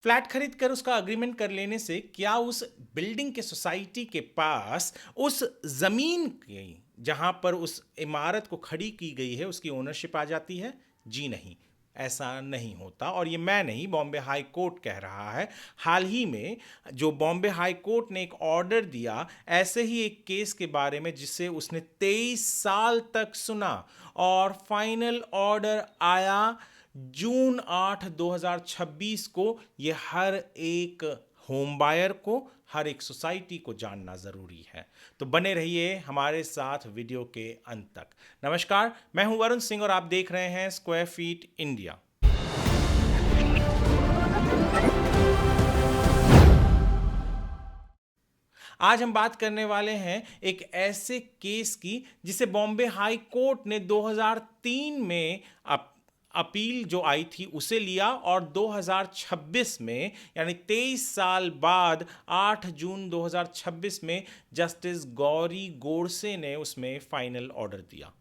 Flat खरीद कर उसका अग्रीमेंट कर लेने से क्या उस बिल्डिंग के सोसाइटी के पास उस जमीन की जहां पर उस इमारत को खड़ी की गई है उसकी ओनरशिप आ जाती है? जी नहीं, ऐसा नहीं होता। और ये मैं नहीं, बॉम्बे हाई कोर्ट कह रहा है। हाल ही में जो बॉम्बे हाई कोर्ट ने एक ऑर्डर दिया ऐसे ही एक केस के बारे में जिसे उसने 23 साल तक सुना, और फाइनल ऑर्डर आया जून 8 2026 को। ये हर एक होम बायर को, हर एक सोसाइटी को जानना जरूरी है। तो बने रहिए हमारे साथ वीडियो के अंत तक। नमस्कार, मैं हूं वरुण सिंह और आप देख रहे हैं स्क्वायर फीट इंडिया। आज हम बात करने वाले हैं एक ऐसे केस की जिसे बॉम्बे हाई कोर्ट ने 2003 में अपील जो आई थी उसे लिया, और 2026 में यानी 23 साल बाद 8 जून 2026 में जस्टिस गौरी गोडसे ने उसमें फाइनल ऑर्डर दिया।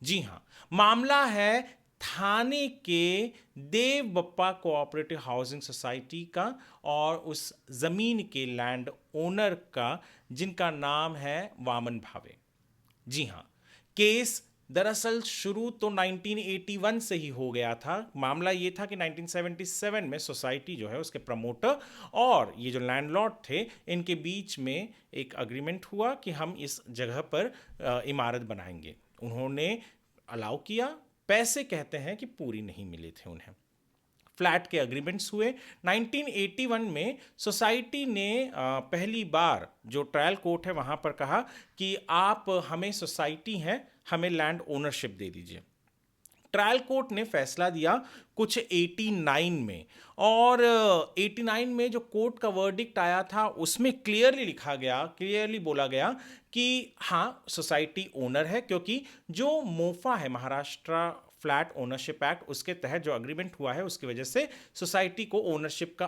जी हाँ, मामला है थाने के देव बप्पा कोऑपरेटिव हाउसिंग सोसाइटी का और उस जमीन के लैंड ओनर का जिनका नाम है वामन भावे। जी हाँ, केस दरअसल शुरू तो 1981 से ही हो गया था। मामला ये था कि 1977 में सोसाइटी जो है उसके प्रमोटर और ये जो लैंडलॉर्ड थे इनके बीच में एक अग्रीमेंट हुआ कि हम इस जगह पर इमारत बनाएंगे। उन्होंने अलाउ किया, पैसे कहते हैं कि पूरी नहीं मिले थे उन्हें। फ्लैट के अग्रीमेंट्स हुए। 1981 में सोसाइटी ने पहली बार जो ट्रायल कोर्ट है वहां पर कहा कि आप हमें सोसाइटी हैं, हमें लैंड ओनरशिप दे दीजिए। ट्रायल कोर्ट ने फैसला दिया कुछ 89 में, और 89 में जो कोर्ट का वर्डिक्ट आया था उसमें क्लियरली लिखा गया, क्लियरली बोला गया कि हाँ सोसाइटी ओनर है, क्योंकि जो मोफा है महाराष्ट्र फ्लैट ओनरशिप एक्ट उसके तहत जो अग्रीमेंट हुआ है उसकी वजह से सोसाइटी को ओनरशिप का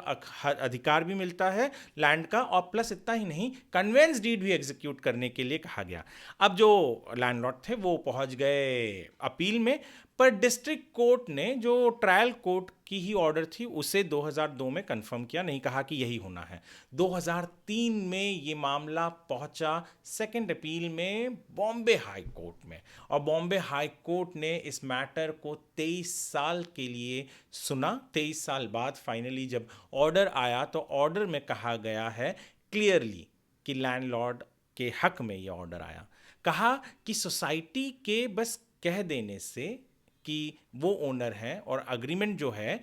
अधिकार भी मिलता है लैंड का, और प्लस इतना ही नहीं कन्वेंस डीड भी एग्जीक्यूट करने के लिए कहा गया। अब जो लैंडलॉर्ड थे वो पहुंच गए अपील में, पर डिस्ट्रिक्ट कोर्ट ने जो ट्रायल कोर्ट की ही ऑर्डर थी उसे 2002 में कंफर्म किया, नहीं कहा कि यही होना है। 2003 में ये मामला पहुंचा सेकंड अपील में बॉम्बे हाई कोर्ट में, और बॉम्बे हाई कोर्ट ने इस मैटर को 23 साल के लिए सुना। 23 साल बाद फाइनली जब ऑर्डर आया तो ऑर्डर में कहा गया है क्लियरली कि लैंडलॉर्ड के हक में ये ऑर्डर आया। कहा कि सोसाइटी के बस कह देने से कि वो ओनर है और अग्रीमेंट जो है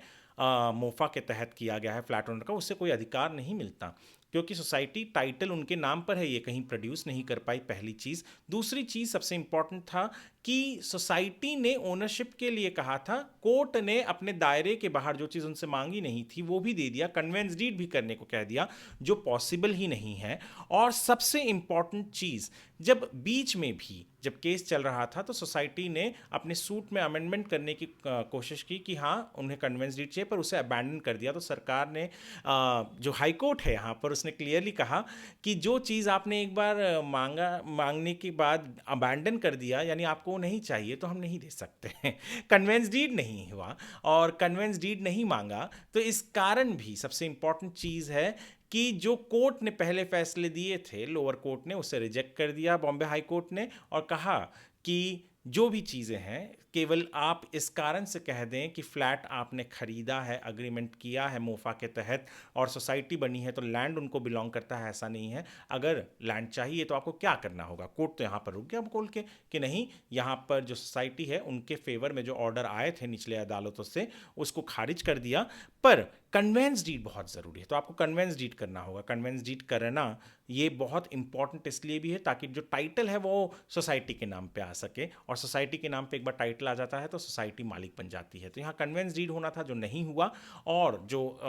मोफा के तहत किया गया है फ्लैट ओनर का, उससे कोई अधिकार नहीं मिलता, क्योंकि सोसाइटी टाइटल उनके नाम पर है, ये कहीं प्रोड्यूस नहीं कर पाई, पहली चीज़। दूसरी चीज़ सबसे इंपॉर्टेंट था कि सोसाइटी ने ओनरशिप के लिए कहा था, कोर्ट ने अपने दायरे के बाहर जो चीज़ उनसे मांगी नहीं थी वो भी दे दिया, कन्वेंस डीड भी करने को कह दिया, जो पॉसिबल ही नहीं है। और सबसे इंपॉर्टेंट चीज़, जब बीच में भी जब केस चल रहा था तो सोसाइटी ने अपने सूट में अमेंडमेंट करने की कोशिश की कि हाँ उन्हें कन्वेंस डीड चाहिए, पर उसे अबैंडन कर दिया। तो सरकार ने जो हाई कोर्ट है यहाँ पर उसने क्लियरली कहा कि जो चीज़ आपने एक बार मांगने के बाद अबैंडन कर दिया यानी आपको नहीं चाहिए तो हम नहीं दे सकते हैं। कन्वेंस डीड नहीं हुआ और कन्वेंस डीड नहीं मांगा, तो इस कारण भी सबसे इंपॉर्टेंट चीज़ है कि जो कोर्ट ने पहले फैसले दिए थे लोअर कोर्ट ने उसे रिजेक्ट कर दिया बॉम्बे हाई कोर्ट ने, और कहा कि जो भी चीज़ें हैं केवल आप इस कारण से कह दें कि फ्लैट आपने खरीदा है, अग्रीमेंट किया है मोफा के तहत और सोसाइटी बनी है तो लैंड उनको बिलोंग करता है, ऐसा नहीं है। अगर लैंड चाहिए तो आपको क्या करना होगा। कोर्ट तो यहाँ पर रुक गया बोल के कि नहीं, यहाँ पर जो सोसाइटी है उनके फेवर में जो ऑर्डर आए थे निचले अदालतों से उसको खारिज कर दिया, पर कन्वेंस डीड बहुत ज़रूरी है, तो आपको कन्वेंस डीड करना होगा। कन्वेंस डीड करना ये बहुत इंपॉर्टेंट इसलिए भी है ताकि जो टाइटल है वो सोसाइटी के नाम पे आ सके, और सोसाइटी के नाम पे एक बार टाइटल आ जाता है तो सोसाइटी मालिक बन जाती है। तो यहाँ कन्वेंस डीड होना था जो नहीं हुआ, और जो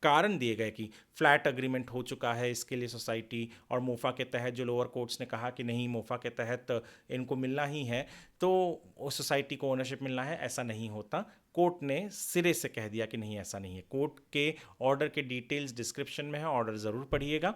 कारण दिए गए कि फ्लैट अग्रीमेंट हो चुका है इसके लिए सोसाइटी, और मोफा के तहत जो लोअर कोर्ट्स ने कहा कि नहीं मोफा के तहत इनको मिलना ही है तो उस सोसाइटी को ओनरशिप मिलना है, ऐसा नहीं होता। कोर्ट ने सिरे से कह दिया कि नहीं ऐसा नहीं है। कोर्ट के ऑर्डर के डिटेल्स डिस्क्रिप्शन में है, ऑर्डर ज़रूर पढ़िएगा।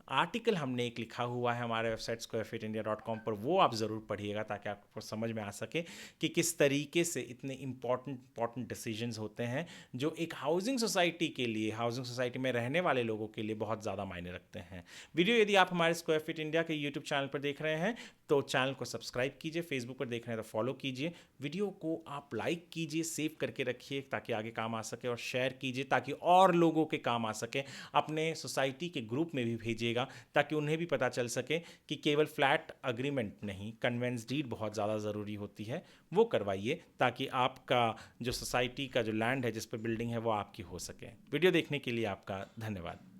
आर्टिकल हमने एक लिखा हुआ है हमारे वेबसाइट squarefeetindia.com पर, वो आप ज़रूर पढ़िएगा ताकि आपको समझ में आ सके कि किस तरीके से इतने इंपॉर्टेंट डिसीजंस होते हैं जो एक हाउसिंग सोसाइटी के लिए, हाउसिंग सोसाइटी में रहने वाले लोगों के लिए बहुत ज़्यादा मायने रखते हैं। वीडियो यदि आप हमारे स्क्वायर फीट इंडिया के यूट्यूब चैनल पर देख रहे हैं तो चैनल को सब्सक्राइब कीजिए, फेसबुक पर देख रहे हैं तो फॉलो कीजिए, वीडियो को आप लाइक कीजिए, सेव करके रखिए ताकि आगे काम आ सके, और शेयर कीजिए ताकि और लोगों के काम आ सके। अपने सोसाइटी के ग्रुप में भी भेजिएगा ताकि उन्हें भी पता चल सके कि केवल फ्लैट अग्रीमेंट नहीं, कन्वेंस डीड बहुत ज़्यादा ज़रूरी होती है, वो करवाइए ताकि आपका जो सोसाइटी का जो लैंड है जिस पर बिल्डिंग है वो आपकी हो सके। वीडियो देखने के लिए आपका धन्यवाद।